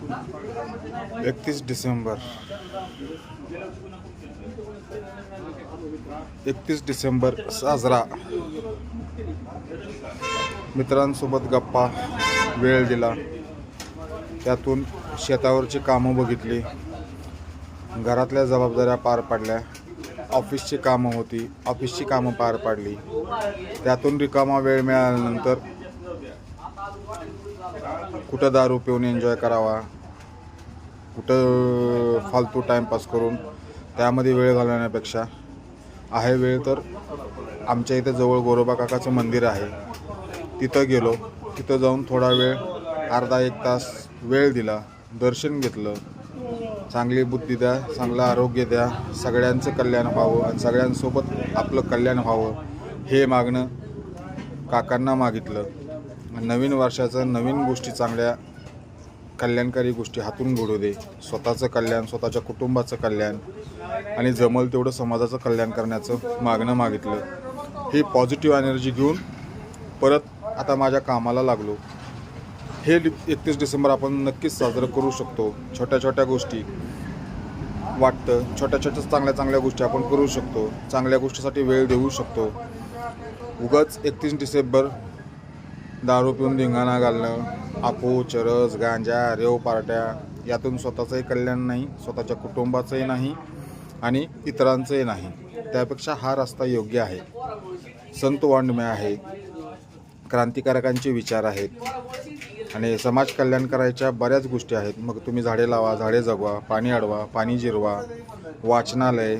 31 डिसेंबर 31 डिसेंबर साजरा. मित्रांसोबत गप्पा, वेळ दिला, त्यातून शेतावरची कामं बघितली, घरातल्या जबाबदाऱ्या पार पाडल्या, ऑफिसची कामं होती, ऑफिसची कामं पार पाडली. त्यातून रिकामा वेळ मिळाल्यानंतर कुठं दारू पिऊन एन्जॉय करावा, कुठं फालतू टाईमपास करून त्यामध्ये वेळ घालवण्यापेक्षा आहे वेळ तर आमच्या इथं जवळ गोरोबा काकाचं मंदिर आहे, तिथं गेलो. तिथं जाऊन थोडा वेळ, अर्धा एक तास वेळ दिला, दर्शन घेतलं. चांगली बुद्धी द्या, चांगलं आरोग्य द्या, सगळ्यांचं कल्याण व्हावं आणि सगळ्यांसोबत आपलं कल्याण व्हावं हे मागणं काकांना मागितलं. नवीन वर्षाचं नवीन गोष्टी, चांगल्या कल्याणकारी गोष्टी हातून घडू दे. स्वतःचं कल्याण, स्वतःच्या कुटुंबाचं कल्याण आणि जमल तेवढं समाजाचं कल्याण करण्याचं मागणं मागितलं. ही पॉझिटिव्ह एनर्जी घेऊन परत आता माझ्या कामाला लागलो. हे 31 डिसेंबर आपण नक्कीच साजरं करू शकतो. छोट्या छोट्या गोष्टी वाटतं, छोट्या छोट्या चांगल्या गोष्टी आपण करू शकतो. चांगल्या गोष्टीसाठी वेळ देऊ शकतो. उगाच 31 डिसेंबर दारू पिऊन धिंगाणा घालणं, आपो, चरस, गांजा, रेव पार्ट्या, यातून स्वतःचंही कल्याण नाही, स्वतःच्या कुटुंबाचंही नाही आणि इतरांचंही नाही. त्यापेक्षा हा रस्ता योग्य आहे. संत वाङ्मय आहे, क्रांतिकारकांचे विचार आहेत आणि समाज कल्याण करायच्या बऱ्याच गोष्टी आहेत. मग तुम्ही झाडे लावा, झाडे जगवा, पाणी अडवा, पाणी जिरवा, वाचनालय,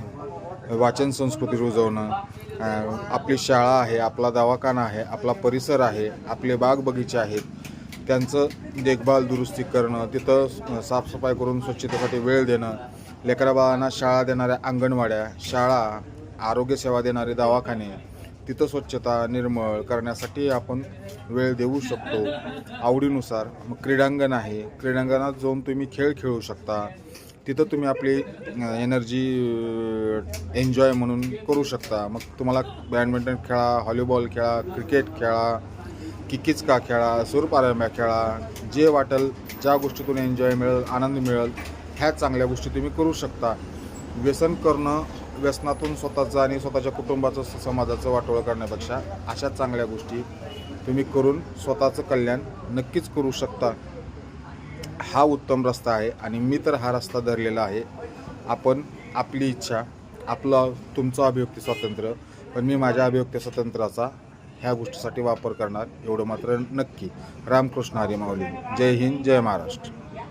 वाचन संस्कृती रुजवणं, आपली शाळा आहे, आपला दवाखाना आहे, आपला परिसर आहे, आपले बाग बगीचे आहेत, त्यांचं देखभाल दुरुस्ती करणं, तिथं साफसफाई करून स्वच्छतेसाठी वेळ देणं, लेकराबाळांना शाळा देणाऱ्या अंगणवाड्या, शाळा, आरोग्यसेवा देणारे दवाखाने, तिथं स्वच्छता निर्मळ करण्यासाठी आपण वेळ देऊ शकतो आवडीनुसार. मग क्रीडांगण आहे, क्रीडांगणात जाऊन तुम्ही खेळ खेळू शकता. तिथं तुम्ही आपली एनर्जी एन्जॉय म्हणून करू शकता. मग तुम्हाला बॅडमिंटन खेळा, व्हॉलीबॉल खेळा, क्रिकेट खेळा, किक्कीचका खेळा, सूरपारंब्या खेळा, जे वाटेल, ज्या गोष्टीतून एन्जॉय मिळेल, आनंद मिळेल, ह्या चांगल्या गोष्टी तुम्ही करू शकता. व्यसन करणं, व्यसनातून स्वतःचं आणि स्वतःच्या कुटुंबाचं, समाजाचं वाटोळं करण्यापेक्षा अशा चांगल्या गोष्टी तुम्ही करून स्वतःचं कल्याण नक्कीच करू शकता. हा उत्तम रस्ता आहे आणि मी तर हा रस्ता धरलेला आहे. आपण आपली इच्छा, तुमचं अभिव्यक्ती स्वातंत्र्य, पण मी माझ्या अभिव्यक्ती स्वातंत्र्याचा ह्या गोष्टीसाठी वापर करणार, एवढं मात्र नक्की. रामकृष्ण हरी माऊली. जय हिंद, जय महाराष्ट्र.